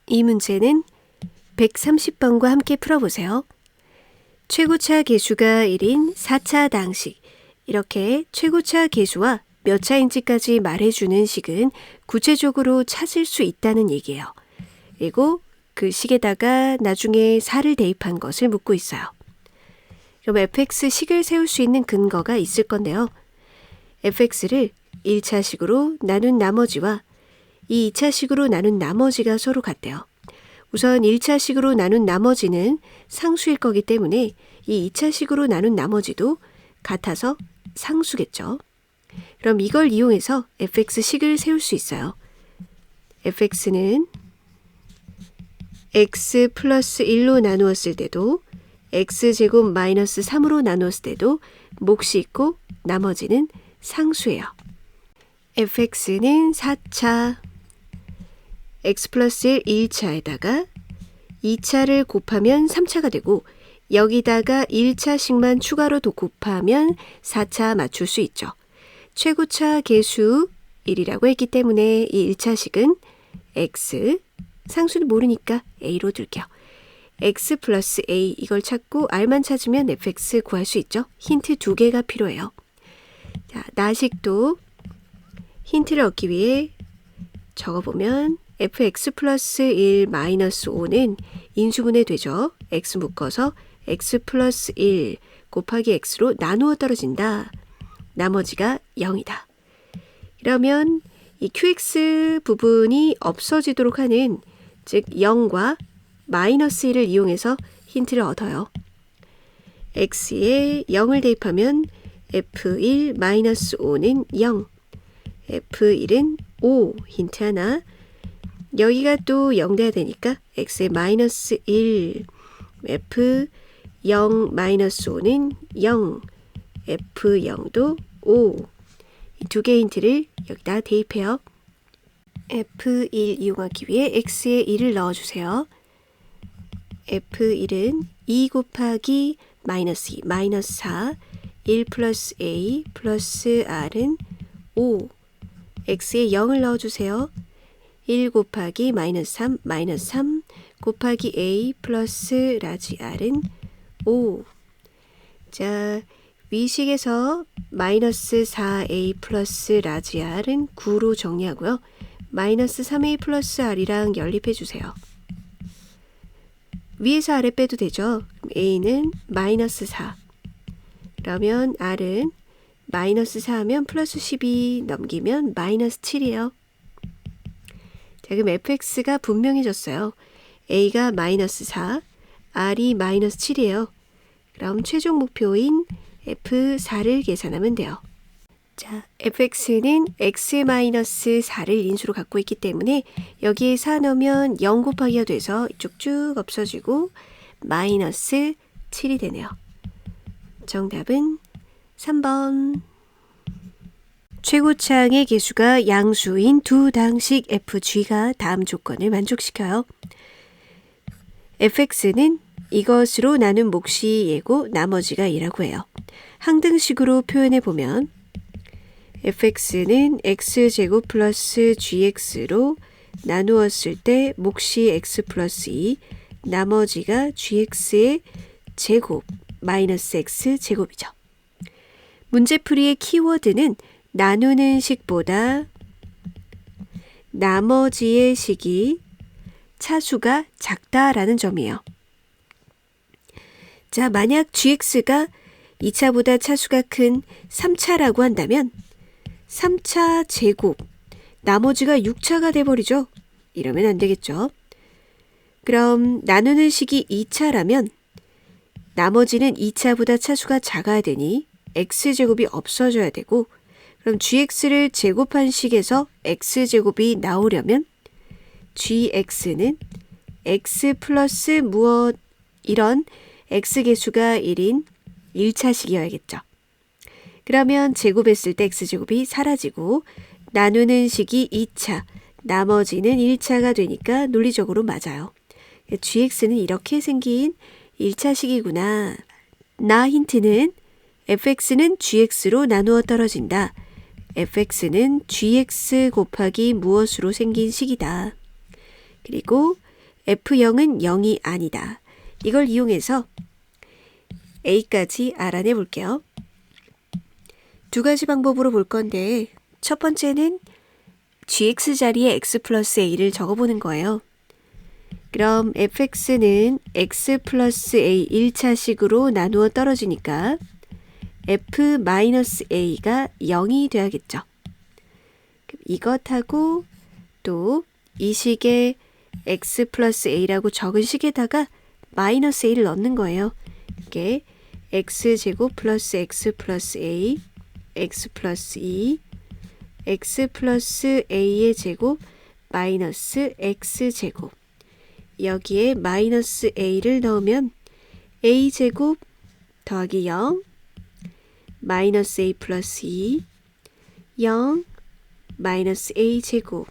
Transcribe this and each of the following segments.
이 문제는 130번과 함께 풀어보세요. 최고차 계수가 1인 4차 당식, 이렇게 최고차 계수와 몇 차인지까지 말해주는 식은 구체적으로 찾을 수 있다는 얘기예요. 그리고 그 식에다가 나중에 4를 대입한 것을 묻고 있어요. 그럼 fx 식을 세울 수 있는 근거가 있을 건데요. fx를 1차식으로 나눈 나머지와 이 2차식으로 나눈 나머지가 서로 같대요. 우선 1차식으로 나눈 나머지는 상수일 거기 때문에 이 2차식으로 나눈 나머지도 같아서 상수겠죠. 그럼 이걸 이용해서 fx식을 세울 수 있어요. fx는 x 플러스 1로 나누었을 때도 x제곱 마이너스 3으로 나누었을 때도 몫이 있고 나머지는 상수예요. fx는 4차 x 플러스 1 1차에다가 2차를 곱하면 3차가 되고 여기다가 1차씩만 추가로 더 곱하면 4차 맞출 수 있죠. 최고차 계수 1이라고 했기 때문에 이 1차식은 x, 상수는 모르니까 a로 둘게요. x 플러스 a 이걸 찾고 r만 찾으면 fx 구할 수 있죠. 힌트 2개가 필요해요. 자, 나식도 힌트를 얻기 위해 적어보면 fx 플러스 1 마이너스 5는 인수분해 되죠. x 묶어서 x 플러스 1 곱하기 x로 나누어 떨어진다. 나머지가 0이다. 그러면 이 qx 부분이 없어지도록 하는, 즉 0과 마이너스 1을 이용해서 힌트를 얻어요. x에 0을 대입하면 f1 마이너스 5는 0, f1은 5, 힌트 하나. 여기가 또 0 돼야 되니까 x에 마이너스 1, f0 마이너스 5는 0, f0도 5. 이 두 개의 힌트를 여기다 대입해요. f1 이용하기 위해 x에 1을 넣어주세요. f1은 2 곱하기 마이너스 2, 마이너스 4, 1 플러스 a 플러스 r은 5. x에 0을 넣어주세요. 1 곱하기 마이너스 3, 마이너스 3 곱하기 a 플러스 라지 r은 5. 자, 위식에서 마이너스 4a 플러스 라지 r은 9로 정리하고요. 마이너스 3a 플러스 r이랑 연립해 주세요. 위에서 아래 빼도 되죠. a는 마이너스 4. 그러면 r은 마이너스 4 하면 플러스 12 넘기면 마이너스 7이에요. 자, 그럼 fx가 분명해졌어요. a가 마이너스 4, r이 마이너스 7이에요. 그럼 최종 목표인 f4를 계산하면 돼요. 자, fx는 x-4를 인수로 갖고 있기 때문에 여기에 4 넣으면 0 곱하기가 돼서 이쪽 쭉 없어지고 마이너스 7이 되네요. 정답은 3번. 최고차항의 계수가 양수인 두 당식 fg가 다음 조건을 만족시켜요. fx는 이것으로 나눈 몫이 얘고 나머지가 2라고 해요. 항등식으로 표현해 보면 fx는 x제곱 플러스 gx로 나누었을 때 몫이 x 플러스 2, 나머지가 gx의 제곱 마이너스 x 제곱이죠. 문제풀이의 키워드는 나누는 식보다 나머지의 식이 차수가 작다라는 점이에요. 자, 만약 gx가 2차보다 차수가 큰 3차라고 한다면 3차 제곱, 나머지가 6차가 돼버리죠. 이러면 안 되겠죠. 그럼 나누는 식이 2차라면 나머지는 2차보다 차수가 작아야 되니 x제곱이 없어져야 되고, 그럼 gx를 제곱한 식에서 x제곱이 나오려면 gx는 x 플러스 무엇, 이런 x계수가 1인 1차식이어야겠죠. 그러면 제곱했을 때 x제곱이 사라지고 나누는 식이 2차, 나머지는 1차가 되니까 논리적으로 맞아요. gx는 이렇게 생긴 1차식이구나. 나 힌트는 fx는 gx로 나누어 떨어진다. fx는 gx 곱하기 무엇으로 생긴 식이다. 그리고 F0은 0이 아니다. 이걸 이용해서 A까지 알아내 볼게요. 두 가지 방법으로 볼 건데 첫 번째는 gx 자리에 x 플러스 a를 적어보는 거예요. 그럼 fx는 x 플러스 a 1차식으로 나누어 떨어지니까 f 마이너스 a가 0이 돼야겠죠. 이것하고 또 이 식에 x 플러스 a라고 적은 식에다가 마이너스 a를 넣는 거예요. 이게 x제곱 플러스 x 플러스 a, x 플러스 2, x 플러스 a의 제곱 마이너스 x제곱. 여기에 마이너스 a를 넣으면 a제곱 더하기 0, 마이너스 a 플러스 2, 0, 마이너스 a제곱.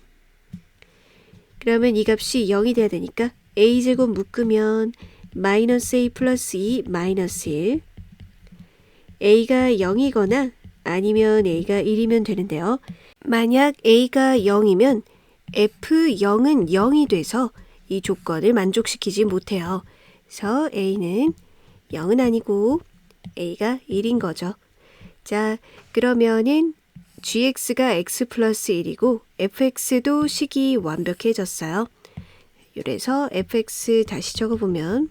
그러면 이 값이 0이 돼야 되니까 a제곱 묶으면 마이너스 a 플러스 2 마이너스 1. a가 0이거나 아니면 a가 1이면 되는데요. 만약 a가 0이면 f0은 0이 돼서 이 조건을 만족시키지 못해요. 그래서 a는 0은 아니고 a가 1인 거죠. 자, 그러면은 gx가 x 플러스 1이고 fx도 식이 완벽해졌어요. 그래서 fx 다시 적어보면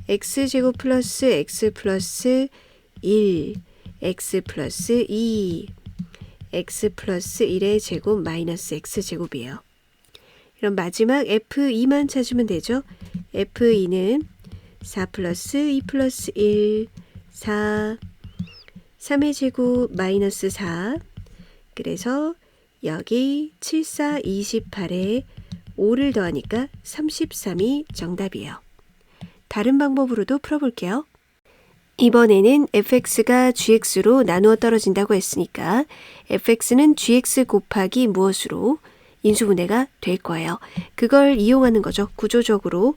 x제곱 플러스 x 플러스 1, x 플러스 2, x 플러스 1의 제곱 마이너스 x제곱이에요. 그럼 마지막 f2만 찾으면 되죠. f2는 4 플러스 2 플러스 1, 4, 3의 제곱 마이너스 4. 그래서 여기 7, 4, 28에 5를 더하니까 33이 정답이에요. 다른 방법으로도 풀어볼게요. 이번에는 fx가 gx로 나누어 떨어진다고 했으니까 fx는 gx 곱하기 무엇으로 인수분해가 될 거예요. 그걸 이용하는 거죠. 구조적으로.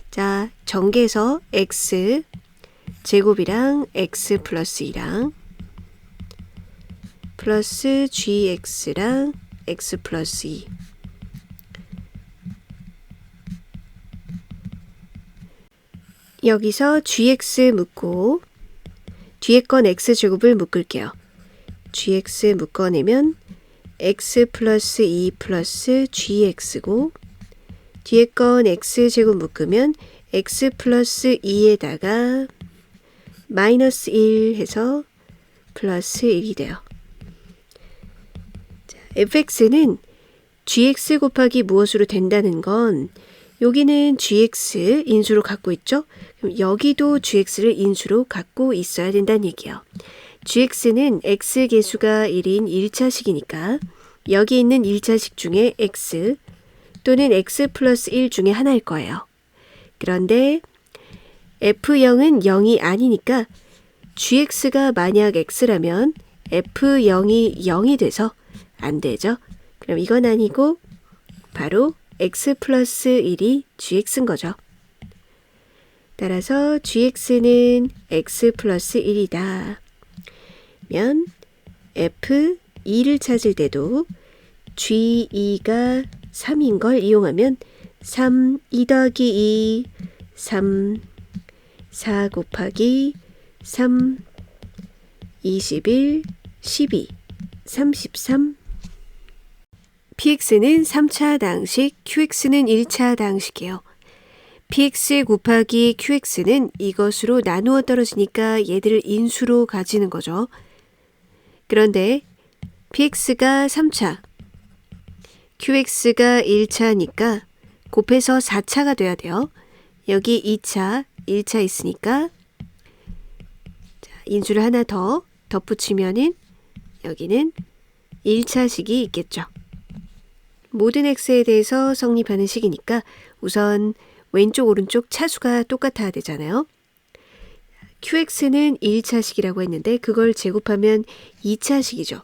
자, 전개해서 x 제곱이랑 x 플러스 2랑 플러스 gx랑 x 플러스 2. 여기서 gx 묶고 뒤에 건 x제곱을 묶을게요. gx 묶어내면 x 플러스 2 플러스 gx고 뒤에 건 x제곱 묶으면 x 플러스 2에다가 마이너스 1 해서 플러스 1이 돼요. 자, fx는 gx 곱하기 무엇으로 된다는 건 여기는 gx 인수로 갖고 있죠? 그럼 여기도 gx를 인수로 갖고 있어야 된다는 얘기예요. gx는 x 개수가 1인 1차식이니까 여기 있는 1차식 중에 x 또는 x 플러스 1 중에 하나일 거예요. 그런데 f0은 0이 아니니까 gx가 만약 x라면 f0이 0이 돼서 안 되죠. 그럼 이건 아니고 바로 x 플러스 1이 gx인 거죠. 따라서 gx는 x 플러스 1이다. 면 f2를 찾을 때도 g2가 3인 걸 이용하면 3, 2 더하기 2, 3, 4 곱하기 3, 21, 12, 33. px는 3차 당식, qx는 1차 당식이에요. px 곱하기 qx는 이것으로 나누어 떨어지니까 얘들을 인수로 가지는 거죠. 그런데 px가 3차, qx가 1차니까 곱해서 4차가 돼야 돼요. 여기 2차, 1차 있으니까 자, 인수를 하나 더 덧붙이면은 여기는 1차식이 있겠죠. 모든 x에 대해서 성립하는 식이니까 우선 왼쪽 오른쪽 차수가 똑같아야 되잖아요. qx는 1차식이라고 했는데 그걸 제곱하면 2차식이죠.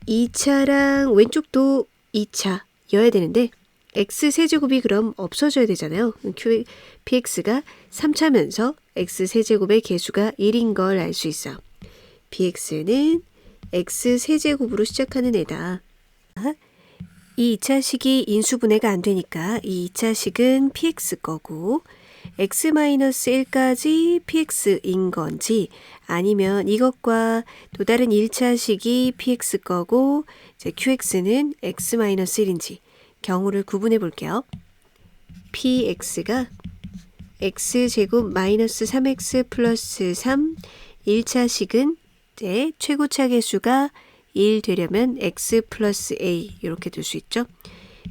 2차랑 왼쪽도 2차여야 되는데 x세제곱이 그럼 없어져야 되잖아요. px가 3차면서 x세제곱의 개수가 1인 걸 알 수 있어요. px는 x세제곱으로 시작하는 애다. 이 2차식이 인수분해가 안 되니까 이 2차식은 px 거고 x-1까지 px인 건지 아니면 이것과 또 다른 1차식이 px 거고 이제 qx는 x-1인지 경우를 구분해 볼게요. px가 x제곱 마이너스 3x 플러스 3 1차식은 이제 최고차 계수가 1 되려면 x 플러스 a 이렇게 될 수 있죠.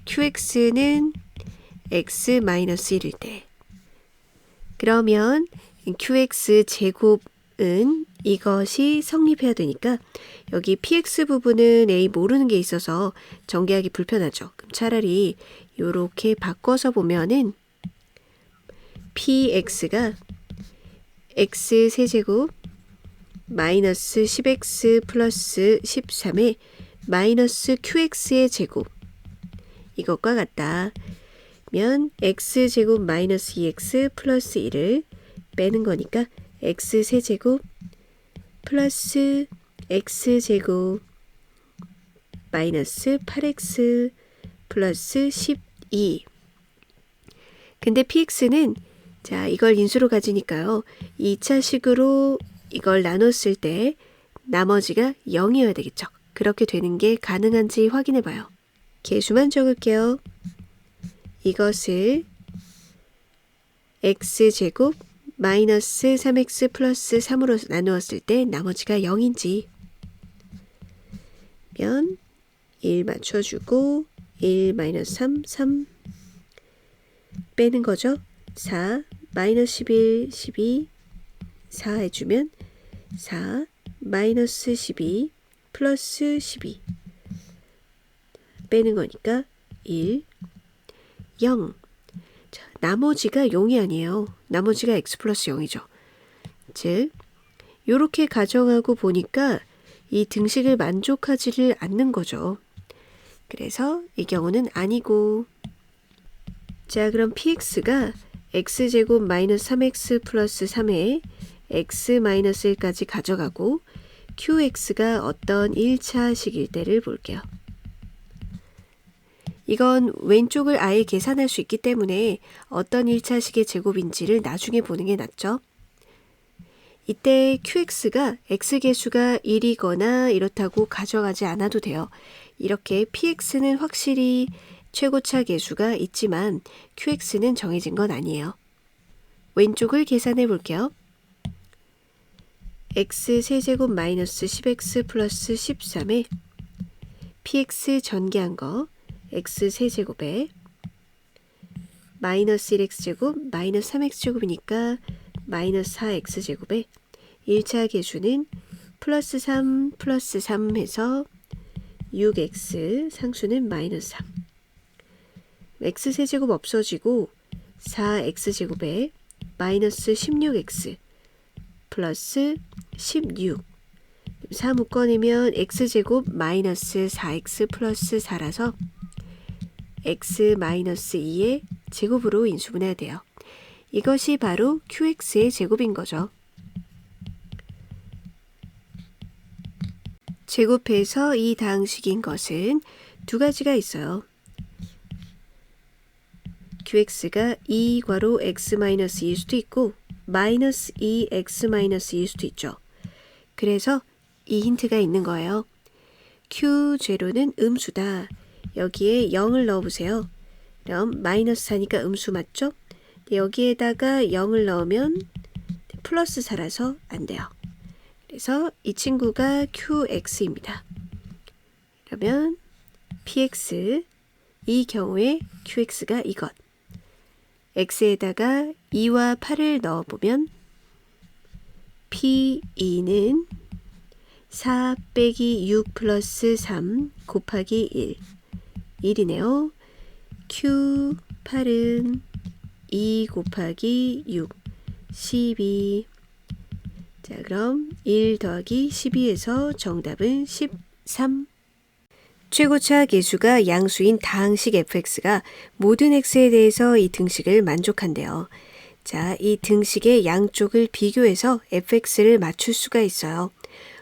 qx는 x 마이너스 1일 때 그러면 qx 제곱은 이것이 성립해야 되니까 여기 px 부분은 a 모르는 게 있어서 전개하기 불편하죠. 그럼 차라리 이렇게 바꿔서 보면은 px가 x 세제곱 마이너스 10x 플러스 13에 마이너스 qx의 제곱 이것과 같다. 면 x제곱 마이너스 2x 플러스 1을 빼는 거니까 x 세제곱 플러스 x제곱 마이너스 8x 플러스 12 근데 px는 자 이걸 인수로 가지니까요. 2차식으로 이걸 나눴을 때 나머지가 0이어야 되겠죠. 그렇게 되는 게 가능한지 확인해 봐요. 계수만 적을게요. 이것을 x제곱 마이너스 3x 플러스 3으로 나누었을 때 나머지가 0인지 면 1 맞춰주고 1 마이너스 3, 3 빼는 거죠. 4 마이너스 11, 12 4 해주면 4 마이너스 12 플러스 12 빼는 거니까 1 0 자, 나머지가 0이 아니에요. 나머지가 x 플러스 0이죠. 즉 이렇게 가정하고 보니까 이 등식을 만족하지를 않는 거죠. 그래서 이 경우는 아니고 자 그럼 px가 x제곱 마이너스 3x 플러스 3에 x 마이너스 1까지 가져가고 qx가 어떤 1차식일 때를 볼게요. 이건 왼쪽을 아예 계산할 수 있기 때문에 어떤 1차식의 제곱인지를 나중에 보는 게 낫죠. 이때 qx가 x계수가 1이거나 이렇다고 가져가지 않아도 돼요. 이렇게 px는 확실히 최고차 계수가 있지만 qx는 정해진 건 아니에요. 왼쪽을 계산해 볼게요. x 세제곱 마이너스 10x 플러스 13에 px 전개한 거 x 세제곱에 마이너스 1x제곱 마이너스 3x제곱이니까 마이너스 4x제곱에 1차 계수는 플러스 3 플러스 3 해서 6x 상수는 마이너스 3 x 세제곱 없어지고 4x제곱에 마이너스 16x 플러스 16 4 묶어내면 x제곱 마이너스 4x 플러스 4라서 x 마이너스 2의 제곱으로 인수분해야 돼요. 이것이 바로 qx의 제곱인 거죠. 제곱해서 이 다항식인 것은 두 가지가 있어요. qx가 2 괄호 x-2일 수도 있고 마이너스 2x-2일 수도 있죠. 그래서 이 힌트가 있는 거예요. q0는 음수다. 여기에 0을 넣어보세요. 그럼 마이너스 4니까 음수 맞죠? 여기에다가 0을 넣으면 플러스 4라서 안 돼요. 그래서 이 친구가 qx입니다. 그러면 px 이 경우에 qx가 이것 x에다가 2와 8을 넣어보면 p2는 4 빼기 6 플러스 3 곱하기 1 1이네요. q8은 2 곱하기 6 12 자 그럼 1 더하기 12에서 정답은 13 최고차 계수가 양수인 다항식 fx가 모든 x에 대해서 이 등식을 만족한대요. 자, 이 등식의 양쪽을 비교해서 fx를 맞출 수가 있어요.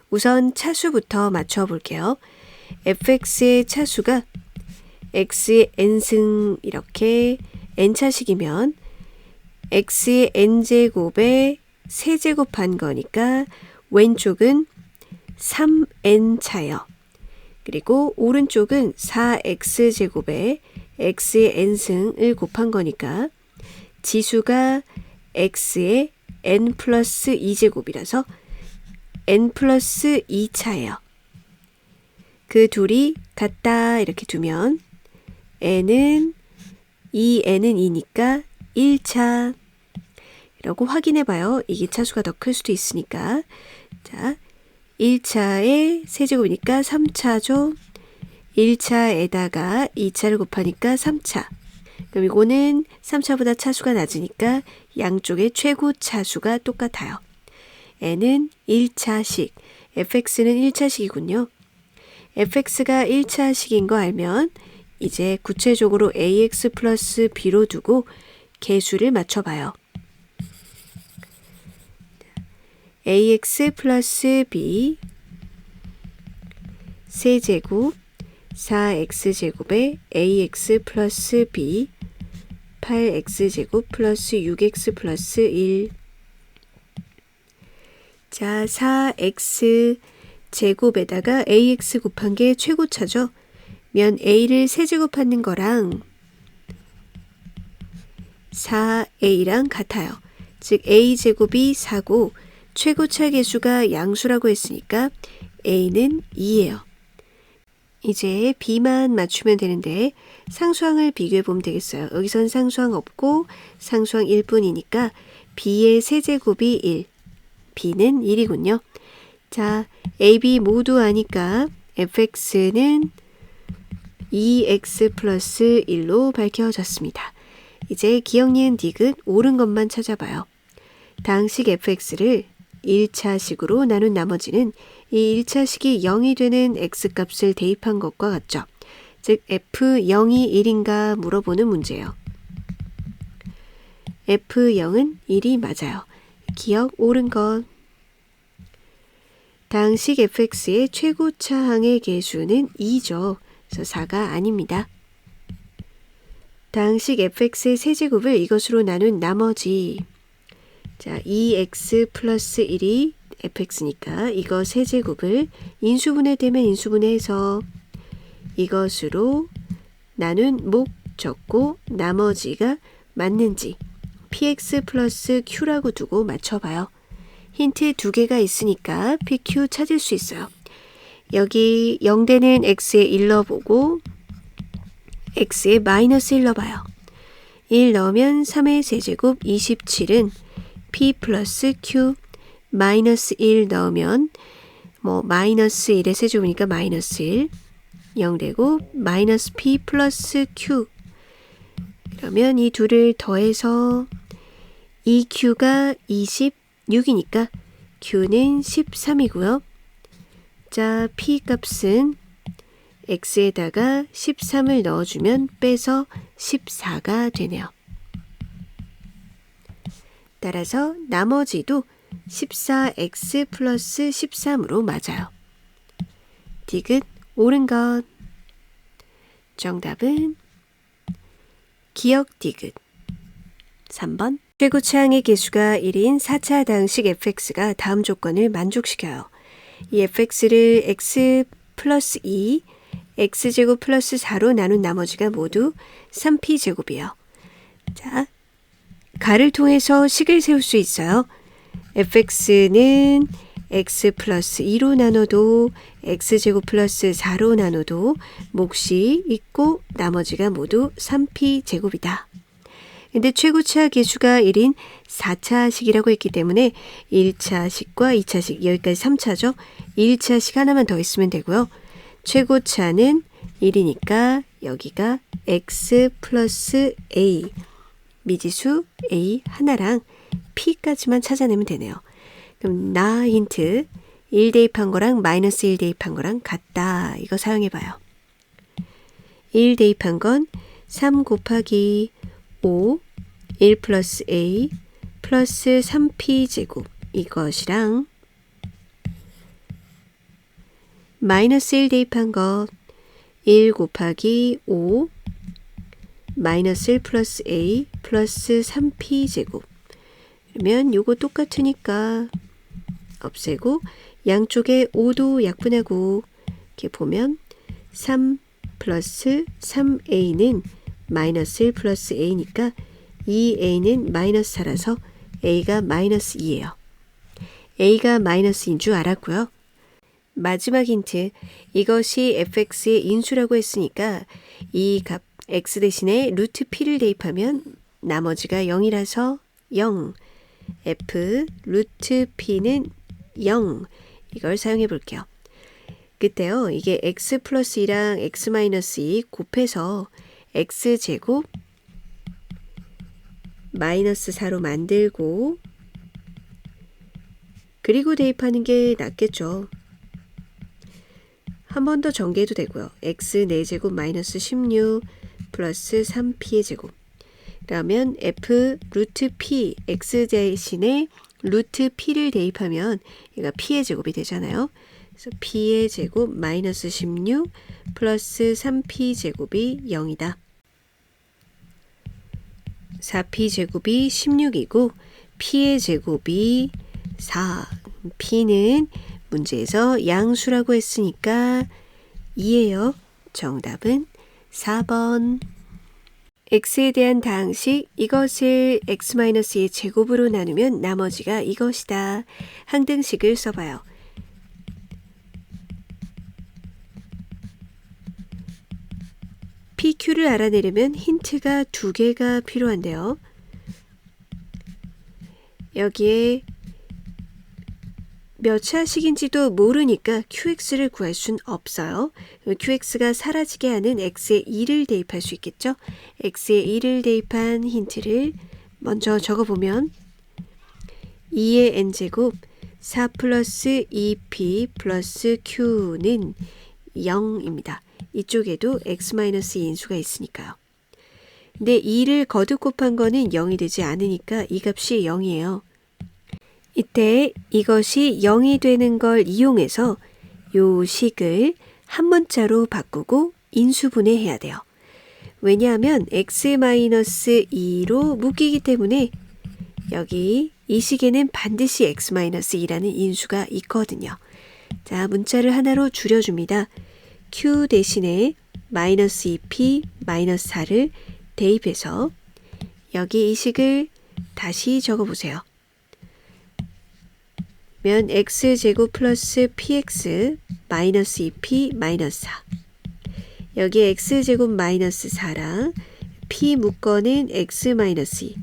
우선 차수부터 맞춰 볼게요. fx의 차수가 x의 n승 이렇게 n차식이면 x의 n제곱에 세제곱한 거니까 왼쪽은 3n차요. 그리고 오른쪽은 4x제곱에 x의 n승을 곱한 거니까 지수가 x의 n 플러스 2제곱이라서 n 플러스 2차예요. 그 둘이 같다 이렇게 두면 n은 2n은 2니까 1차 이라고 확인해 봐요. 이게 차수가 더 클 수도 있으니까. 자, 1차에 세제곱이니까 3차죠. 1차에다가 2차를 곱하니까 3차. 그럼 이거는 3차보다 차수가 낮으니까 양쪽의 최고 차수가 똑같아요. n은 1차식, fx는 1차식이군요. fx가 1차식인 거 알면 이제 구체적으로 ax 플러스 b로 두고 계수를 맞춰봐요. ax 플러스 b 세제곱 4x제곱에 ax 플러스 b 8x제곱 플러스 6x 플러스 1. 자, 4x 제곱에다가 ax 곱한 게 최고차죠. 면 a를 세제곱하는 거랑 4a랑 같아요. 즉 a제곱이 4고 최고차 계수가 양수라고 했으니까 a는 2예요. 이제 b만 맞추면 되는데 상수항을 비교해 보면 되겠어요. 여기선 상수항 없고 상수항 1뿐이니까 b의 세제곱이 1, b는 1이군요. 자, a, b 모두 아니까 fx는 2x 플러스 1로 밝혀졌습니다. 이제 기억, 니은, 디귿 옳은 것만 찾아봐요. 당식 fx를 1차식으로 나눈 나머지는 이 1차식이 0이 되는 x값을 대입한 것과 같죠. 즉 f0이 1인가 물어보는 문제예요. f0은 1이 맞아요. 기억 옳은 것. 당식 fx의 최고차항의 계수는 2죠. 그래서 4가 아닙니다. 당식 fx의 세제곱을 이것으로 나눈 나머지 자, 2x 플러스 1이 fx니까 이거 세제곱을 인수분해되면 인수분해해서 이것으로 나눈 목 적고 나머지가 맞는지 px 플러스 q라고 두고 맞춰봐요. 힌트 2개가 있으니까 pq 찾을 수 있어요. 여기 0되는 x에 1 넣어보고 x에 마이너스 1 넣어봐요. 1 넣으면 3의 세제곱 27은 p 플러스 q 마이너스 1 넣으면 마이너스 1의 세제곱이니까 마이너스 1 0 되고 마이너스 p 플러스 q 그러면 이 둘을 더해서 2q가 26이니까 q는 13이고요. 자, p 값은 x에다가 13을 넣어주면 빼서 14가 되네요. 따라서 나머지도 14x 플러스 13으로 맞아요. 디귿 옳은 것. 정답은 기억 디귿 3번. 최고차항의 계수가 1인 4차 당식 fx가 다음 조건을 만족시켜요. 이 fx를 x 플러스 2, x제곱 플러스 4로 나눈 나머지가 모두 3p제곱이에요. 자, 가를 통해서 식을 세울 수 있어요. fx는 x 플러스 2로 나눠도 x제곱 플러스 4로 나눠도 몫이 있고 나머지가 모두 3p제곱이다. 근데 최고차 계수가 1인 4차식이라고 했기 때문에 1차식과 2차식, 여기까지 3차죠. 1차식 하나만 더 있으면 되고요. 최고차는 1이니까 여기가 x 플러스 a, 미지수 a 하나랑 p까지만 찾아내면 되네요. 그럼 나 힌트 1 대입한 거랑 마이너스 1 대입한 거랑 같다. 이거 사용해봐요. 1 대입한 건 3 곱하기 5, 1 플러스 a 플러스 3p제곱 이것이랑 마이너스 1 대입한 것 1 곱하기 5 마이너스 1 플러스 a 플러스 3p 제곱. 그러면 요거 똑같으니까 없애고 양쪽에 5도 약분하고 이렇게 보면 3 플러스 3a는 마이너스 1 플러스 a니까 2a는 마이너스 4라서 a가 마이너스 2예요. a가 마이너스인 줄 알았고요. 마지막 힌트, 이것이 fx의 인수라고 했으니까 이 값 x 대신에 루트 p를 대입하면 나머지가 0이라서 0, f 루트 p는 0, 이걸 사용해 볼게요. 그때요, 이게 x 플러스 2랑 x 마이너스 2 곱해서 x제곱 마이너스 4로 만들고 그리고 대입하는 게 낫겠죠. 한 번 더 전개해도 되고요. x 4제곱 마이너스 16 플러스 3p의 제곱. 그러면 f 루트 p, x 대신에 루트 p를 대입하면 얘가 p의 제곱이 되잖아요. 그래서 p의 제곱 마이너스 16 플러스 3p 제곱이 0이다. 4p 제곱이 16이고 p의 제곱이 4. p는 문제에서 양수라고 했으니까 2예요. 정답은 4번. x에 대한 다항식, 이것을 x-의 제곱으로 나누면 나머지가 이것이다. 항등식을 써봐요. PQ를 알아내려면 힌트가 2개가 필요한데요. 여기에 몇 차식인지도 모르니까 QX를 구할 순 없어요. QX가 사라지게 하는 X에 2를 대입할 수 있겠죠? X에 2를 대입한 힌트를 먼저 적어보면 2의 n제곱 4 플러스 2p 플러스 q는 0입니다. 이쪽에도 x-의 인수가 있으니까요. 근데 2를 거듭 곱한 거는 0이 되지 않으니까 이 값이 0이에요. 이때 이것이 0이 되는 걸 이용해서 요 식을 한 문자로 바꾸고 인수분해해야 돼요. 왜냐하면 x-2로 묶이기 때문에 여기 이 식에는 반드시 x-2라는 인수가 있거든요. 자, 문자를 하나로 줄여줍니다. q 대신에 마이너스 2p 마이너스 4를 대입해서 여기 이 식을 다시 적어보세요. 면 x제곱 플러스 px 마이너스 2p 마이너스 4. 여기 x제곱 마이너스 4랑 p 묶어는 x 마이너스 2.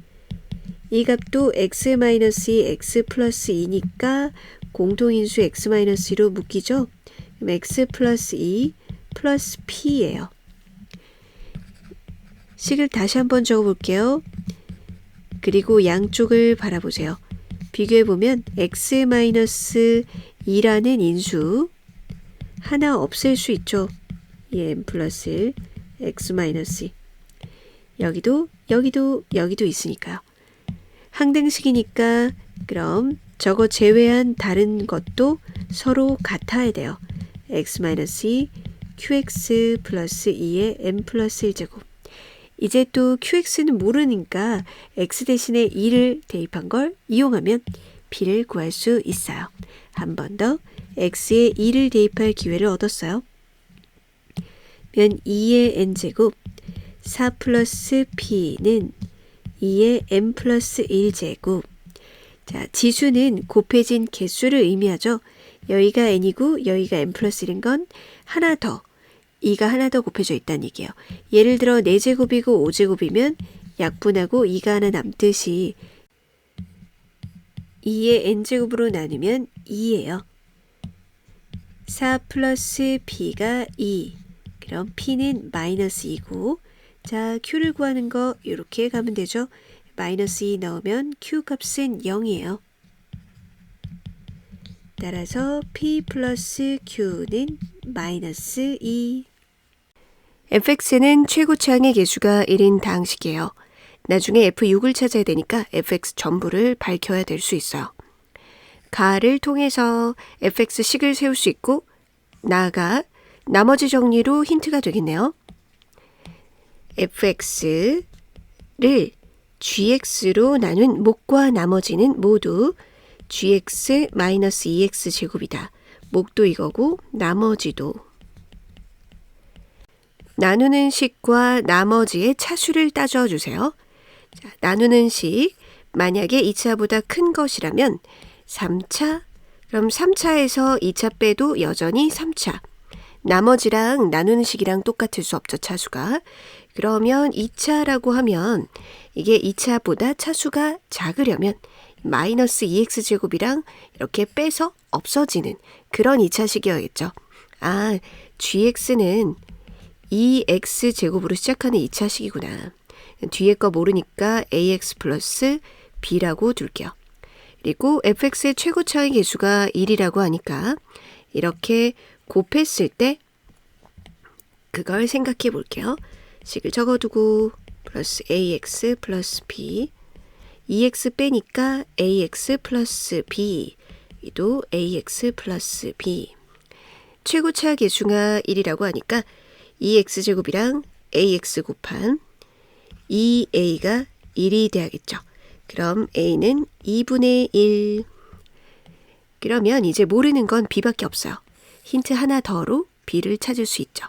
이 값도 x 마이너스 2 x 플러스 2니까 공통인수 x 마이너스 2로 묶이죠. 그럼 x 플러스 2 플러스 p예요. 식을 다시 한번 적어볼게요. 그리고 양쪽을 바라보세요. 비교해보면 x-2라는 인수 하나 없앨 수 있죠. n 플러스 x-2. 여기도 있으니까요. 항등식이니까 그럼 저거 제외한 다른 것도 서로 같아야 돼요. x-2 qx 플러스 2의 n 플러스 1제곱. 이제 또 qx는 모르니까 x 대신에 2를 대입한 걸 이용하면 p를 구할 수 있어요. 한 번 더 x에 2를 대입할 기회를 얻었어요. 면 2의 n제곱 4 플러스 p는 2의 n 플러스 1제곱. 자, 지수는 곱해진 개수를 의미하죠. 여기가 n이고 여기가 n 플러스 1인 건 하나 더 2가 하나 더 곱해져 있다는 얘기예요. 예를 들어 4제곱이고 5제곱이면 약분하고 2가 하나 남듯이 2의 n제곱으로 나누면 2예요. 4 플러스 p가 2. 그럼 p는 마이너스 2고 자, q를 구하는 거 이렇게 가면 되죠. 마이너스 2 넣으면 q 값은 0이에요. 따라서 p 플러스 q는 마이너스 2. fx는 최고차항의 개수가 1인 다항식이에요. 나중에 f6을 찾아야 되니까 fx 전부를 밝혀야 될 수 있어요. 가를 통해서 fx식을 세울 수 있고 나아가 나머지 정리로 힌트가 되겠네요. fx를 gx로 나눈 목과 나머지는 모두 gx-2x 제곱이다. 목도 이거고 나머지도. 나누는 식과 나머지의 차수를 따져주세요. 자, 나누는 식, 만약에 2차보다 큰 것이라면 3차, 그럼 3차에서 2차 빼도 여전히 3차. 나머지랑 나누는 식이랑 똑같을 수 없죠, 차수가. 그러면 2차라고 하면 이게 2차보다 차수가 작으려면 마이너스 2x 제곱이랑 이렇게 빼서 없어지는 그런 2차식이어야겠죠. 아, gx는 2x 제곱으로 시작하는 2차식이구나. 뒤에 거 모르니까 ax 플러스 b라고 둘게요. 그리고 fx의 최고차의 계수가 1이라고 하니까 이렇게 곱했을 때 그걸 생각해 볼게요. 식을 적어두고 플러스 ax 플러스 b 2x 빼니까 ax 플러스 b 이도 ax 플러스 b 최고차 계수가 1이라고 하니까 2x제곱이랑 ax 곱한 2a가 1이 돼야겠죠. 그럼 a는 2분의 1. 그러면 이제 모르는 건 b밖에 없어요. 힌트 하나 더로 b를 찾을 수 있죠.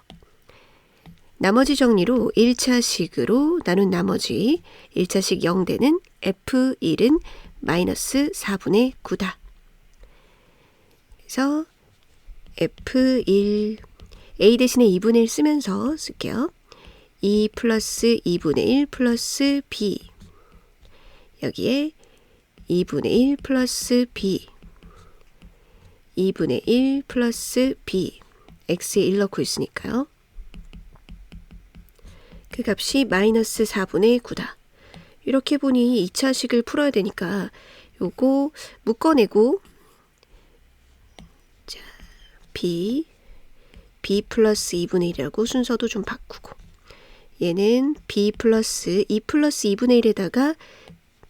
나머지 정리로 1차식으로 나눈 나머지 1차식 0대는 f1은 마이너스 4분의 9다. 그래서 f1 a 대신에 2분의 1 쓰면서 쓸게요. 2 플러스 2분의 1 플러스 b 여기에 2분의 1 플러스 b 2분의 1 플러스 b x에 1 넣고 있으니까요. 그 값이 마이너스 4분의 9다. 이렇게 보니 2차식을 풀어야 되니까 요거 묶어내고 자, b 플러스 2분의 1이라고 순서도 좀 바꾸고 얘는 b 플러스 2 플러스 2분의 1에다가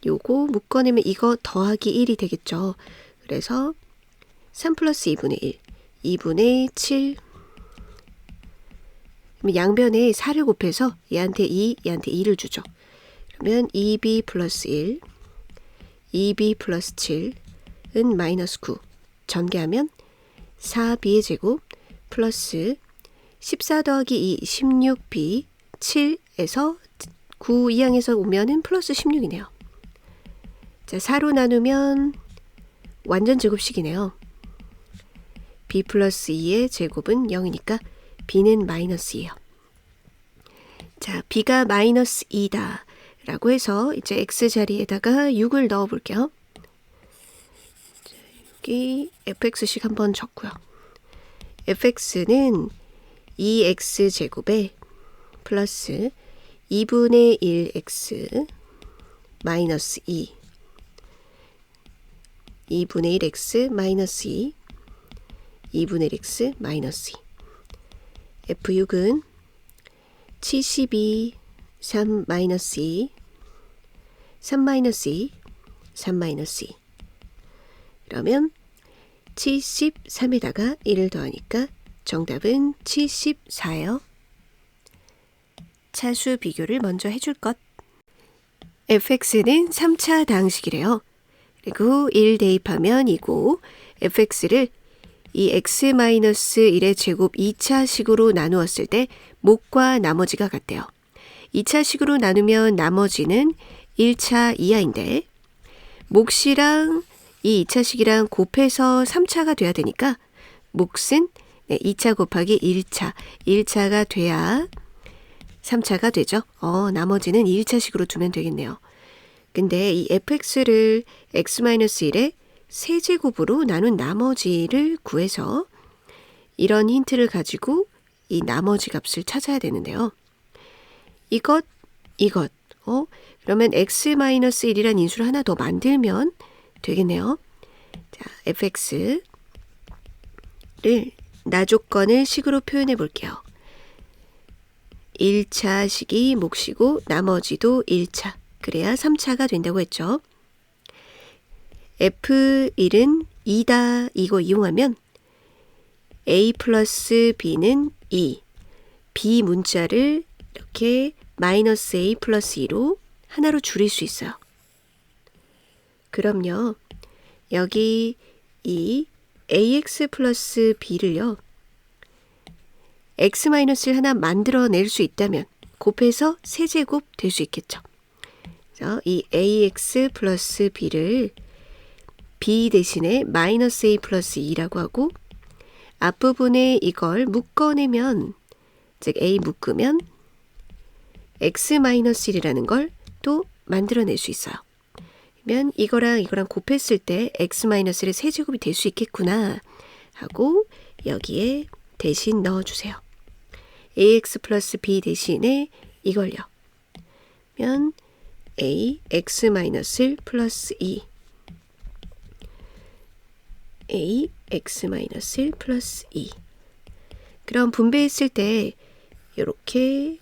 요거 묶어내면 이거 더하기 1이 되겠죠. 그래서 3 플러스 2분의 1 2분의 7 양변에 4를 곱해서 얘한테 2, 얘한테 2를 주죠. 그러면 2b 플러스 1 2b 플러스 7은 마이너스 9 전개하면 4b의 제곱 플러스 14 더하기 2 16b 7에서 9 이항에서 오면은 플러스 16이네요. 자, 4로 나누면 완전 제곱식이네요. b 플러스 2의 제곱은 0이니까 b는 마이너스 2예요. 자, b가 마이너스 2다 라고 해서 이제 x 자리에다가 6을 넣어 볼게요. 자, 여기 fx식 한번 적고요. fx는 2x 제곱에 플러스 2분의 1x 마이너스 2 2분의 1x 마이너스 2 2분의 1x 마이너스 2 f6은 72 3 마이너스 2 3 마이너스 2 3 마이너스 2 그러면 73에다가 1을 더하니까 정답은 74예요. 차수 비교를 먼저 해줄 것. fx는 3차 다항식이래요. 그리고 1 대입하면 이고 fx를 이 x-1의 제곱 2차식으로 나누었을 때 목과 나머지가 같대요. 2차식으로 나누면 나머지는 1차 이하인데 몫이랑 이 2차식이랑 곱해서 3차가 돼야 되니까 몫은 2차 곱하기 1차, 1차가 돼야 3차가 되죠. 나머지는 1차식으로 두면 되겠네요. 근데 이 fx를 x-1의 세제곱으로 나눈 나머지를 구해서 이런 힌트를 가지고 이 나머지 값을 찾아야 되는데요. 이것, 그러면 x-1이란 인수를 하나 더 만들면 되겠네요. 자, fx를 나조건을 식으로 표현해 볼게요. 1차 식이 몫이고 나머지도 1차. 그래야 3차가 된다고 했죠. F1은 2다 이거 이용하면 a 플러스 b는 2, b 문자를 이렇게 마이너스 a 플러스 2로 하나로 줄일 수 있어요. 그럼요. 여기 이 ax 플러스 b를요. x-를 하나 만들어낼 수 있다면 곱해서 세제곱 될 수 있겠죠. 그래서 이 ax 플러스 b를 b 대신에 마이너스 a 플러스 2라고 하고 앞부분에 이걸 묶어내면 즉 a 묶으면 x-1이라는 걸 또 만들어낼 수 있어요. 그러면 이거랑 곱했을 때 x-의 세제곱이 될 수 있겠구나 하고 여기에 대신 넣어주세요. ax 플러스 b 대신에 이걸요. 그러면 a x 마이너스 플러스 2 a x 마이너스 플러스 2 그럼 분배했을 때 이렇게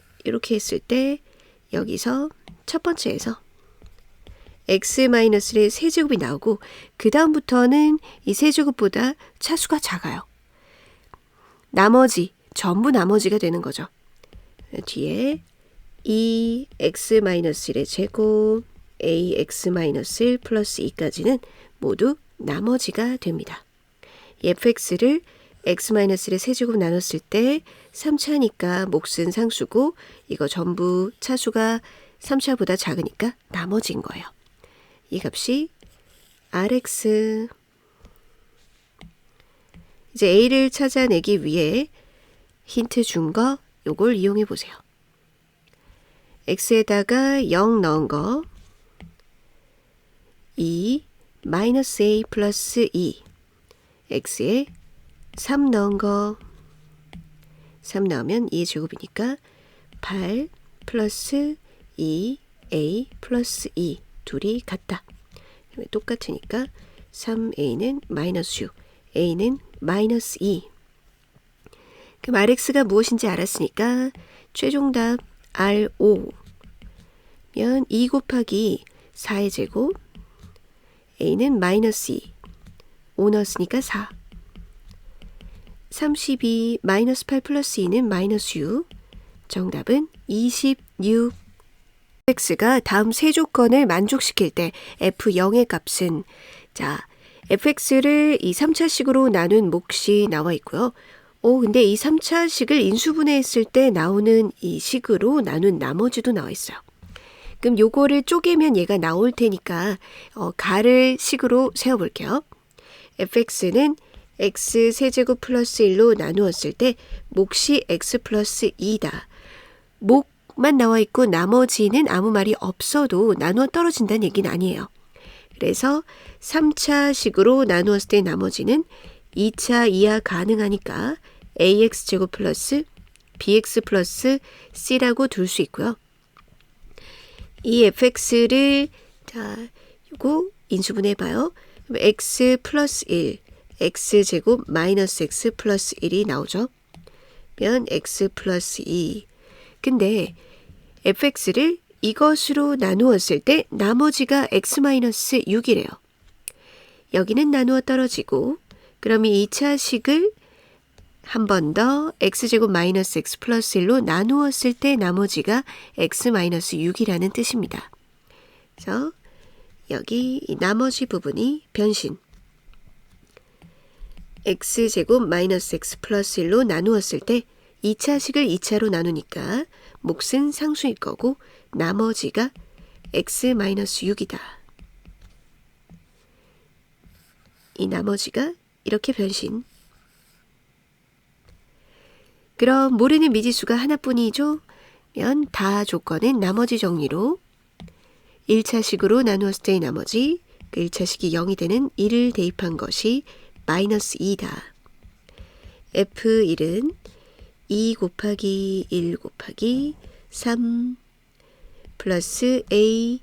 했을 때 여기서 첫 번째에서 x-의 세제곱이 나오고 그 다음부터는 이 세제곱보다 차수가 작아요. 나머지 전부 나머지가 되는 거죠. 뒤에 2x-1의 제곱 ax-1 플러스 2까지는 모두 나머지가 됩니다. 이 fx를 x-의 세제곱 나눴을 때 3차니까 몫은 상수고 이거 전부 차수가 3차보다 작으니까 나머지인 거예요. 이 값이 rx. 이제 a를 찾아내기 위해 힌트 준 거 요걸 이용해 보세요. x에다가 0 넣은 거 2 마이너스 a 플러스 2 x에 3 넣은 거 3 넣으면 2의 제곱이니까 8 플러스 2a 플러스 2 둘이 같다. 똑같으니까 3a는 마이너스 6 a는 마이너스 2 그럼 rx가 무엇인지 알았으니까 최종답 r5 면 2 곱하기 4의 제곱 a는 마이너스 2 5 넣었으니까 4 32 마이너스 8 플러스 2는 마이너스 6 정답은 26 fx가 다음 세 조건을 만족시킬 때 f0의 값은 자 fx를 이 3차식으로 나눈 몫이 나와 있고요. 근데 이 3차식을 인수분해했을 때 나오는 이 식으로 나눈 나머지도 나와 있어요. 그럼 요거를 쪼개면 얘가 나올 테니까 가를 식으로 세워볼게요. fx는 x 세제곱 플러스 1로 나누었을 때 몫이 x 플러스 2다. 몫만 나와 있고 나머지는 아무 말이 없어도 나누어 떨어진다는 얘기는 아니에요. 그래서 3차식으로 나누었을 때 나머지는 2차 이하 가능하니까 ax제곱 플러스 bx 플러스 c라고 둘 수 있고요. 이 fx를 자 요거 인수분해봐요. x 플러스 1 x제곱 마이너스 x 플러스 1이 나오죠. 그러면 x 플러스 2 근데 fx를 이것으로 나누었을 때 나머지가 x-6이래요. 여기는 나누어 떨어지고 그럼 이 2차식을 한 번 더 x제곱 마이너스 x 플러스 1로 나누었을 때 나머지가 x-6이라는 뜻입니다. 그래서 여기 이 나머지 부분이 변신 x제곱 마이너스 x 플러스 1로 나누었을 때 2차식을 2차로 나누니까 몫은 상수일 거고 나머지가 x-6이다. 이 나머지가 이렇게 변신. 그럼 모르는 미지수가 하나뿐이죠? 면 다 조건은 나머지 정리로 1차식으로 나누었을 때의 나머지 그 1차식이 0이 되는 1을 대입한 것이 마이너스 2다. F1은 2 곱하기 1 곱하기 3 플러스 A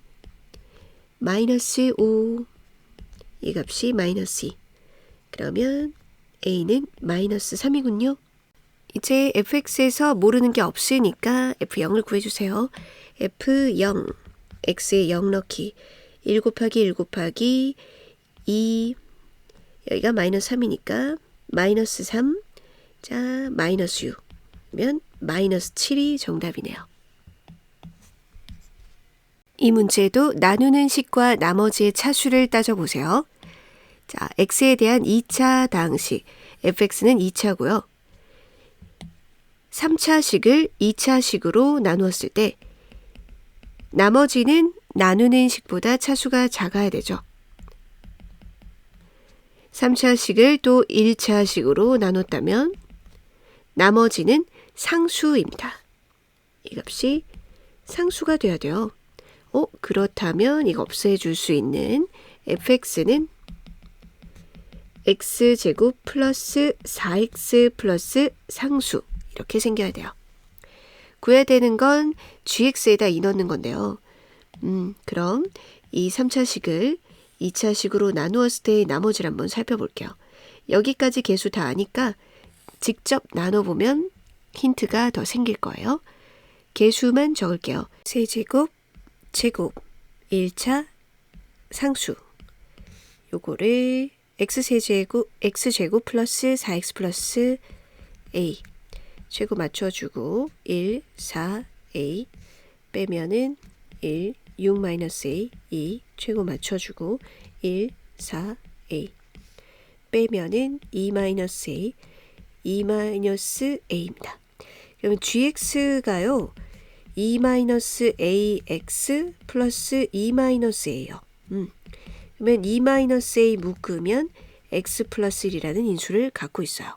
마이너스 5 이 값이 마이너스 2 그러면 A는 마이너스 3이군요. 이제 fx에서 모르는 게 없으니까 f0을 구해주세요. f0 x에 0 넣기 1 곱하기 1 곱하기 2 여기가 마이너스 3이니까 마이너스 3 자, 마이너스 6면 마이너스 7이 정답이네요. 이 문제도 나누는 식과 나머지의 차수를 따져보세요. 자, x에 대한 2차 다항식, fx는 2차고요. 3차식을 2차식으로 나누었을 때 나머지는 나누는 식보다 차수가 작아야 되죠. 3차식을 또 1차식으로 나눴다면 나머지는 상수입니다. 이 값이 상수가 돼야 돼요. 그렇다면 이거 없애줄 수 있는 fx는 x제곱 플러스 4x 플러스 상수 이렇게 생겨야 돼요. 구해야 되는 건 gx에다 2 넣는 건데요. 그럼 이 3차식을 2차식으로 나누었을 때의 나머지를 한번 살펴볼게요. 여기까지 계수 다 아니까 직접 나눠보면 힌트가 더 생길 거예요. 계수만 적을게요. 세제곱, 제곱, 1차 상수. 요거를 x제곱 플러스 4x 플러스 a 제곱 맞춰주고 1, 4, a 빼면은 1, 6 마이너스 a, 2 최고 맞춰주고 1, 4, a 빼면은 2 마이너스 a, 2 마이너스 a입니다. 그러면 gx가요 2 마이너스 ax 플러스 2 마이너스 a요. 그러면 2 마이너스 a 묶으면 x 플러스 1이라는 인수를 갖고 있어요.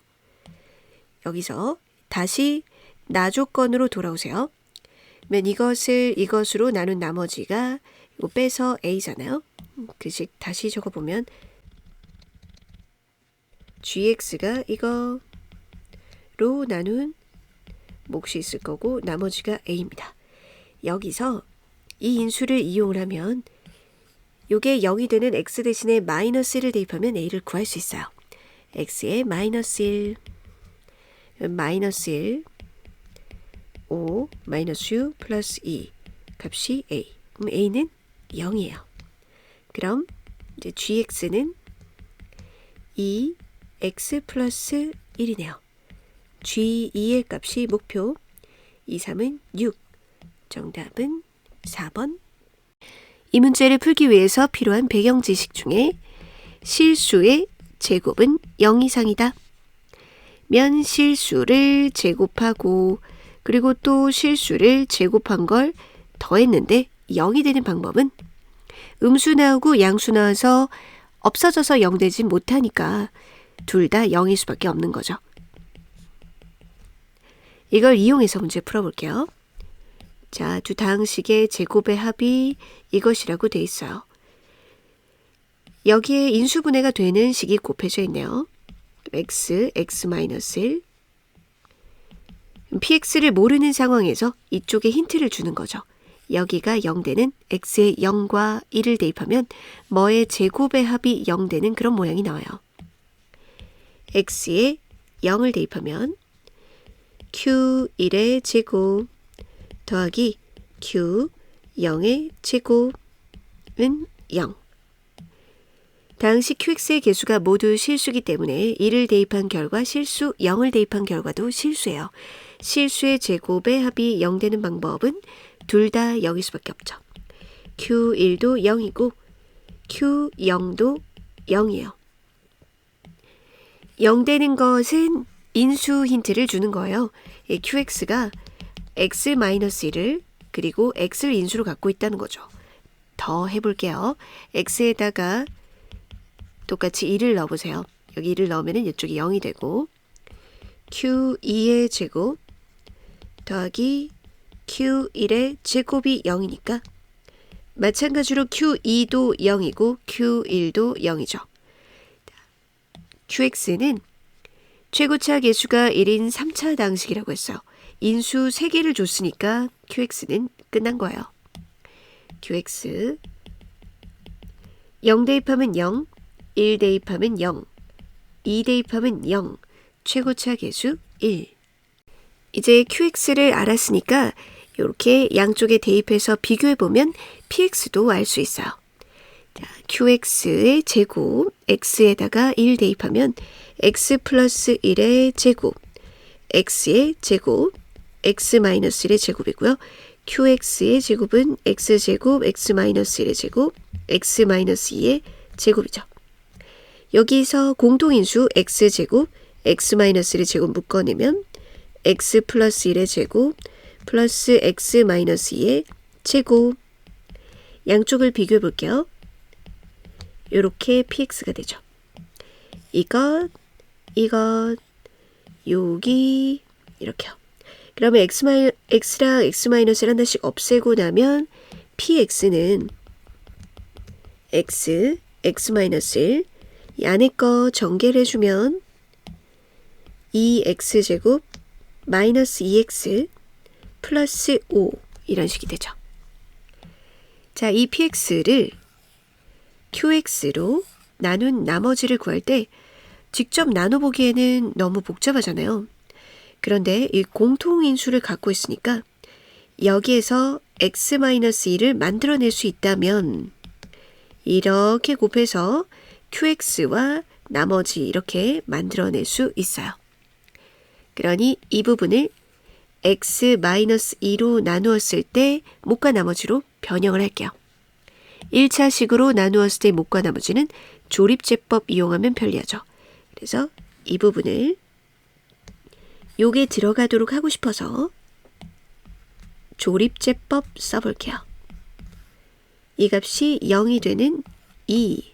여기서 다시 나 조건으로 돌아오세요. 그러면 이것으로 나눈 나머지가 이거 빼서 a잖아요. 그 식 다시 적어보면 gx가 이거로 나눈 몫이 있을 거고 나머지가 a입니다. 여기서 이 인수를 이용을 하면 요게 0이 되는 x 대신에 마이너스 1을 대입하면 a를 구할 수 있어요. x에 마이너스 1, 마이너스 1, 5, 마이너스 6 플러스 2 값이 a. 그럼 a는 0이에요. 그럼 이제 gx는 2x 플러스 1이네요. g2의 값이 목표, 2, 3은 6. 정답은 4번. 이 문제를 풀기 위해서 필요한 배경 지식 중에 실수의 제곱은 0 이상이다. 면 실수를 제곱하고 그리고 또 실수를 제곱한 걸 더했는데 0이 되는 방법은 음수 나오고 양수 나와서 없어져서 0 되지 못하니까 둘 다 0일 수밖에 없는 거죠. 이걸 이용해서 문제 풀어볼게요. 자, 두 다항식의 제곱의 합이 이것이라고 돼 있어요. 여기에 인수분해가 되는 식이 곱해져 있네요. x, x-1 px를 모르는 상황에서 이쪽에 힌트를 주는 거죠. 여기가 0 되는 x의 0과 1을 대입하면 뭐의 제곱의 합이 0 되는 그런 모양이 나와요. x에 0을 대입하면 q1의 제곱 더하기 q0의 제곱은 0. 다항식 qx의 개수가 모두 실수기 때문에 1을 대입한 결과 실수, 0을 대입한 결과도 실수예요. 실수의 제곱의 합이 0 되는 방법은 둘 다 0일 수밖에 없죠. q1도 0이고 q0도 0이에요. 0 되는 것은 인수 힌트를 주는 거예요. qx가 x-1을 그리고 x를 인수로 갖고 있다는 거죠. 더 해볼게요. x에다가 똑같이 1을 넣어보세요. 여기 1을 넣으면 이쪽이 0이 되고 q2의 제곱 더하기 q1의 제곱이 0이니까 마찬가지로 q2도 0이고 q1도 0이죠. qx는 최고차 계수가 1인 3차 다항식이라고 했어요. 인수 3개를 줬으니까 qx는 끝난 거예요. qx 0 대입하면 0, 1 대입하면 0, 2 대입하면 0, 최고차 계수 1. 이제 qx를 알았으니까 이렇게 양쪽에 대입해서 비교해보면 px도 알 수 있어요. 자, qx의 제곱, x에다가 1 대입하면 x 플러스 1의 제곱, x의 제곱, x-1의 제곱이고요. qx의 제곱은 x제곱, x-1의 제곱, x-2의 제곱이죠. 여기서 공통인수 x제곱, x-1의 제곱 묶어내면 x 플러스 1의 제곱 플러스 x-2의 제곱. 양쪽을 비교해 볼게요. 이렇게 px가 되죠. 이것, 여기 이렇게요. 그러면 x랑 x-를 하나씩 없애고 나면 px는 x, x-1 이 안에 거 전개를 해주면 2x제곱 마이너스 2x 플러스 5 이런 식이 되죠. 자, 이 px를 qx로 나눈 나머지를 구할 때 직접 나눠보기에는 너무 복잡하잖아요. 그런데 이 공통인수를 갖고 있으니까 여기에서 x-2를 만들어낼 수 있다면 이렇게 곱해서 qx와 나머지 이렇게 만들어낼 수 있어요. 그러니 이 부분을 x-2로 나누었을 때 못과 나머지로 변형을 할게요. 1차식으로 나누었을 때 못과 나머지는 조립제법 이용하면 편리하죠. 그래서 이 부분을 요게 들어가도록 하고 싶어서 조립제법 써볼게요. 이 값이 0이 되는 2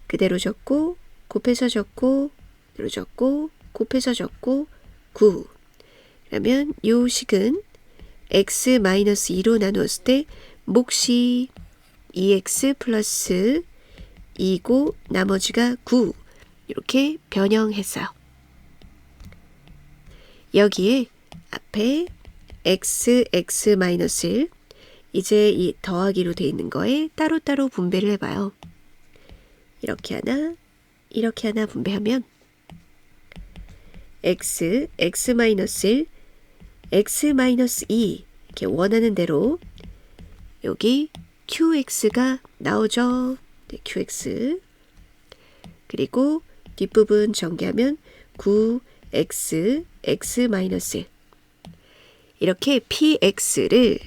그대로 적고 곱해서 적고 그대로 적고 곱해서 적고 9 그러면 요 식은 x-2로 나누었을 때 몫이 2x 플러스 2고 나머지가 9 이렇게 변형했어요. 여기에 앞에 x, x-1 이제 이 더하기로 돼 있는 거에 따로따로 분배를 해봐요. 이렇게 하나 분배하면 x, x-1, x-2 이렇게 원하는 대로 여기 qx가 나오죠. 네, qx 그리고 뒷부분 전개하면 9x, x-1 이렇게 px를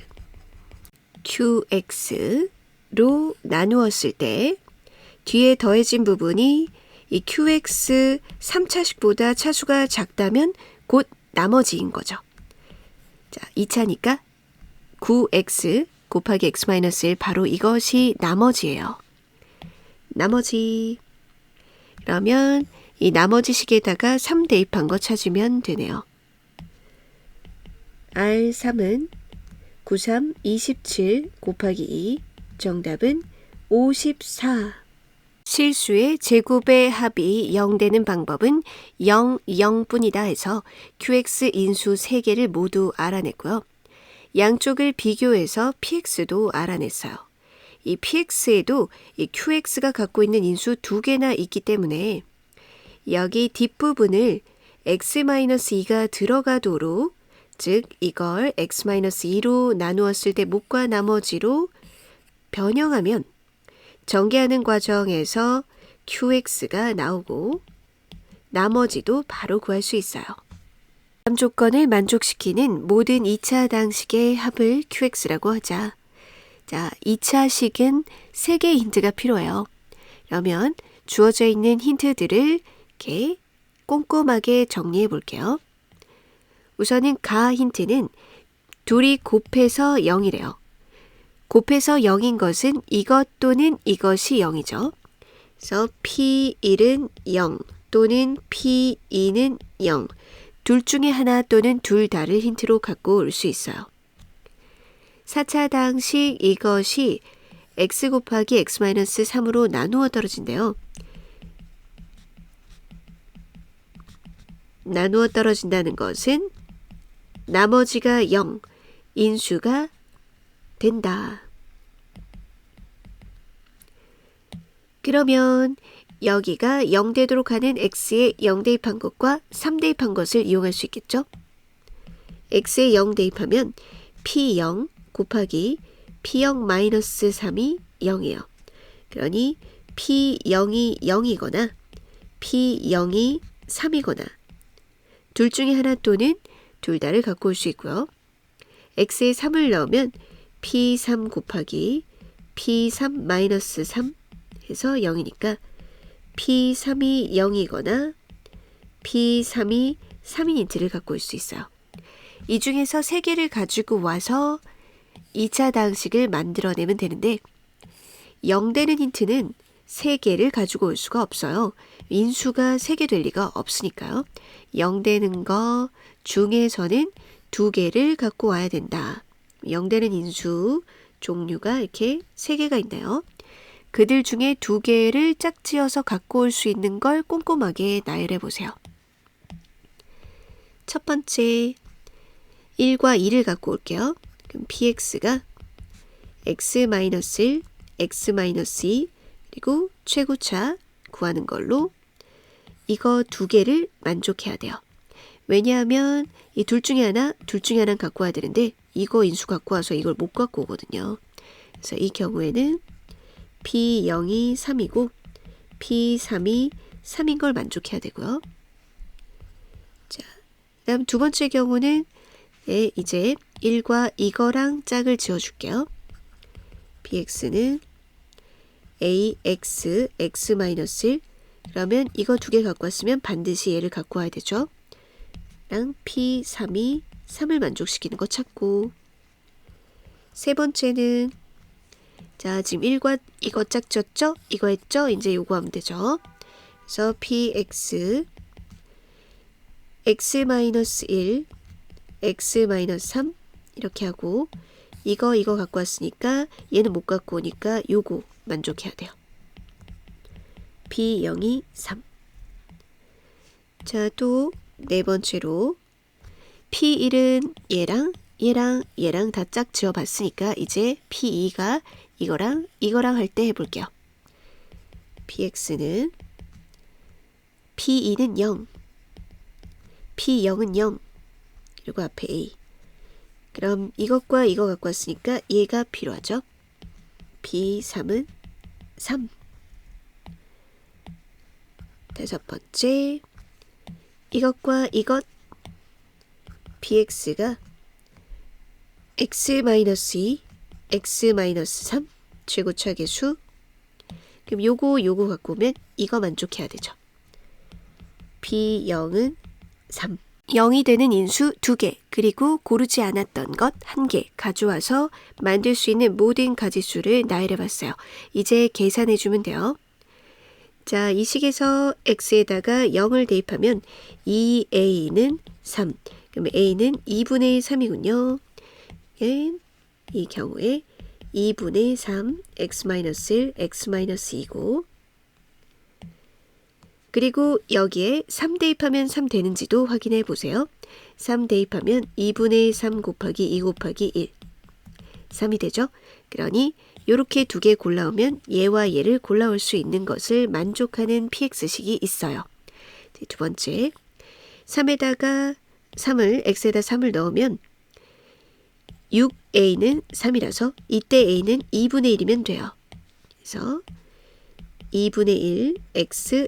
qx로 나누었을 때 뒤에 더해진 부분이 이 qx 3차식보다 차수가 작다면 곧 나머지인 거죠. 자, 2차니까 9x 곱하기 x-1 바로 이것이 나머지예요. 나머지. 그러면 이 나머지 식에다가 3 대입한 거 찾으면 되네요. R3은 93, 27 곱하기 2 정답은 54. 실수의 제곱의 합이 0 되는 방법은 0, 0뿐이다 해서 QX 인수 3개를 모두 알아냈고요. 양쪽을 비교해서 PX도 알아냈어요. 이 PX에도 이 QX가 갖고 있는 인수 2개나 있기 때문에 여기 뒷부분을 x-2가 들어가도록 즉 이걸 x-2로 나누었을 때 못과 나머지로 변형하면 전개하는 과정에서 QX가 나오고 나머지도 바로 구할 수 있어요. 다음 조건을 만족시키는 모든 2차 당식의 합을 QX라고 하자. 자, 2차 식은 3개의 힌트가 필요해요. 그러면 주어져 있는 힌트들을 이렇게 꼼꼼하게 정리해 볼게요. 우선은 가 힌트는 둘이 곱해서 0이래요. 곱해서 0인 것은 이것 또는 이것이 0이죠. 그래서 P1은 0 또는 P2는 0. 둘 중에 하나 또는 둘 다를 힌트로 갖고 올 수 있어요. 4차 당식 이것이 x 곱하기 x-3으로 나누어 떨어진대요. 나누어 떨어진다는 것은 나머지가 0, 인수가 된다. 그러면 여기가 0 되도록 하는 x에 0 대입한 것과 3 대입한 것을 이용할 수 있겠죠? x에 0 대입하면 p0 곱하기 p0-3이 0이에요. 그러니 p0이 0이거나 p0이 3이거나 둘 중에 하나 또는 둘 다를 갖고 올 수 있고요. x에 3을 넣으면 p3 곱하기 p3 마이너스 3 해서 0이니까 p3이 0이거나 p3이 3인 힌트를 갖고 올 수 있어요. 이 중에서 3개를 가지고 와서 2차 다항식을 만들어내면 되는데 0되는 힌트는 3개를 가지고 올 수가 없어요. 인수가 3개 될 리가 없으니까요. 0되는 거 중에서는 2개를 갖고 와야 된다. 0되는 인수 종류가 이렇게 3개가 있나요? 그들 중에 2개를 짝지어서 갖고 올 수 있는 걸 꼼꼼하게 나열해 보세요. 첫 번째 1과 2를 갖고 올게요. 그럼 px가 x-1, x-2 그리고 최고차 구하는 걸로 이거 2개를 만족해야 돼요. 왜냐하면 이 둘 중에 하나 갖고 와야 되는데 이거 인수 갖고 와서 이걸 못 갖고 오거든요. 그래서 이 경우에는 p0이 3이고 p3이 3인 걸 만족해야 되고요. 자, 그다음 두 번째 경우는 이제 1과 이거랑 짝을 지어줄게요. px는 ax, x-1 그러면 이거 2개 갖고 왔으면 반드시 얘를 갖고 와야 되죠. 랑 p3이 3을 만족시키는 거 찾고 세 번째는 자 지금 1과 이거 짝 지었죠? 이거 했죠? 이제 요거 하면 되죠. 그래서 px x-1 x-3 이렇게 하고 이거 갖고 왔으니까 얘는 못 갖고 오니까 요거 만족해야 돼요. p0이 3. 자, 또 네 번째로 p1은 얘랑 다 짝 지어 봤으니까 이제 p2가 이거랑 할 때 해볼게요. px는 p2는 0 p0은 0 그리고 앞에 a 그럼 이것과 이거 갖고 왔으니까 얘가 필요하죠. p3은 3 다섯 번째 이것과 이것 px가 x-2 x-3 최고차 계수 그럼 요거 갖고 오면 이거 만족해야 되죠. p0은 3 0이 되는 인수 2개 그리고 고르지 않았던 것 1개 가져와서 만들 수 있는 모든 가지수를 나열해 봤어요. 이제 계산해 주면 돼요. 자, 이 식에서 x에다가 0을 대입하면 2a는 3 그러면 a는 2분의 3이군요. 이 경우에 2분의 3 x-1 x-2고 그리고 여기에 3 대입하면 3 되는지도 확인해 보세요. 3 대입하면 2분의 3 곱하기 2 곱하기 1 3이 되죠. 그러니 이렇게 2개 골라오면 얘와 얘를 골라올 수 있는 것을 만족하는 px식이 있어요. 두 번째 3에다가 3을 x에다 3을 넣으면 6a는 3이라서 이때 a는 2분의 1이면 돼요. 그래서 2분의 1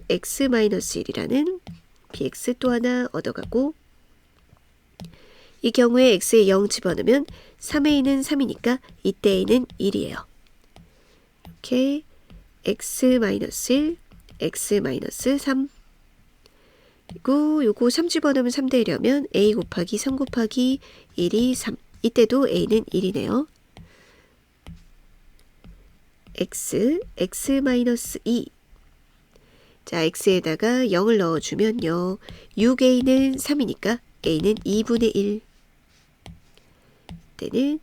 x-1이라는 px 또 하나 얻어가고 이 경우에 x에 0 집어넣으면 3a는 3이니까 이때 a는 1이에요. 이렇게 x-1 x-3 그리고 요거 3 집어넣으면 3 되려면 a 곱하기 3 곱하기 1이 3 이때도 a는 1이네요. x-2 자 x에다가 0을 넣어주면요 6a는 3이니까 a는 2분의 1 때는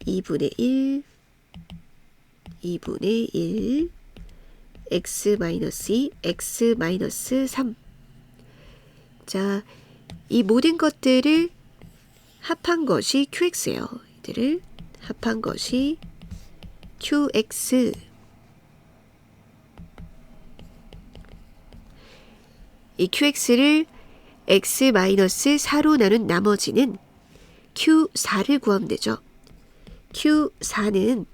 2분의 1 x-2 x-3 자, 이 모든 것들을 합한 것이 qx예요. 이들을 합한 것이 qx 이 qx를 x-4로 나눈 나머지는 q4를 구하면 되죠. q4는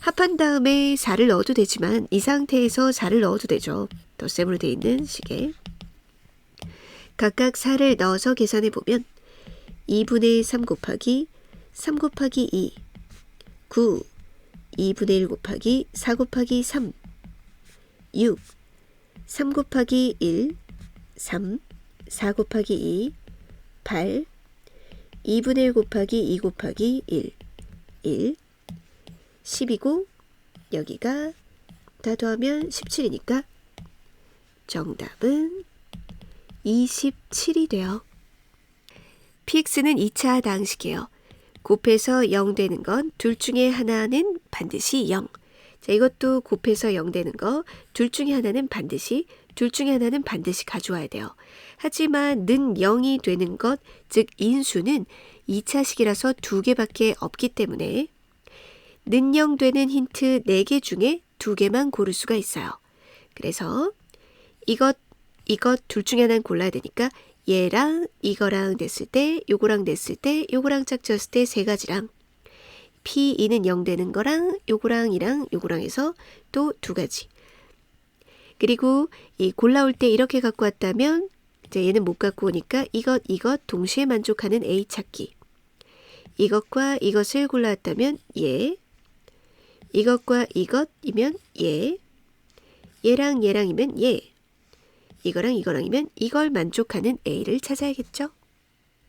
합한 다음에 4를 넣어도 되지만 이 상태에서 4를 넣어도 되죠. 덧셈으로 되어 있는 식에 각각 4를 넣어서 계산해 보면 2분의 3 곱하기 3 곱하기 2, 9, 2분의 1 곱하기 4 곱하기 3, 6, 3 곱하기 1, 3, 4 곱하기 2, 8, 2분의 1 곱하기 2 곱하기 1, 1, 10이고 여기가 다 더하면 17이니까 정답은 27이 돼요. px는 2차 다항식이에요. 곱해서 0 되는 건 둘 중에 하나는 반드시 0. 자, 이것도 곱해서 0 되는 거 둘 중에 하나는 반드시 가져와야 돼요. 하지만 는 0이 되는 것, 즉 인수는 2차식이라서 2개밖에 없기 때문에 는 0 되는 힌트 4개 중에 2개만 고를 수가 있어요. 그래서 이것 둘 중에 하나는 골라야 되니까 얘랑 이거랑 냈을 때, 요거랑 냈을 때, 요거랑 짝지었을 때 3가지랑 P2는 0 되는 거랑 요거랑 이랑 요거랑 해서 또 2가지. 그리고 이 골라올 때 이렇게 갖고 왔다면 이제 얘는 못 갖고 오니까 이것 동시에 만족하는 A 찾기. 이것과 이것을 골라왔다면 얘, 이것과 이것이면 얘, 얘랑 얘랑이면 얘, 이거랑 이거랑이면 이걸 만족하는 A를 찾아야겠죠.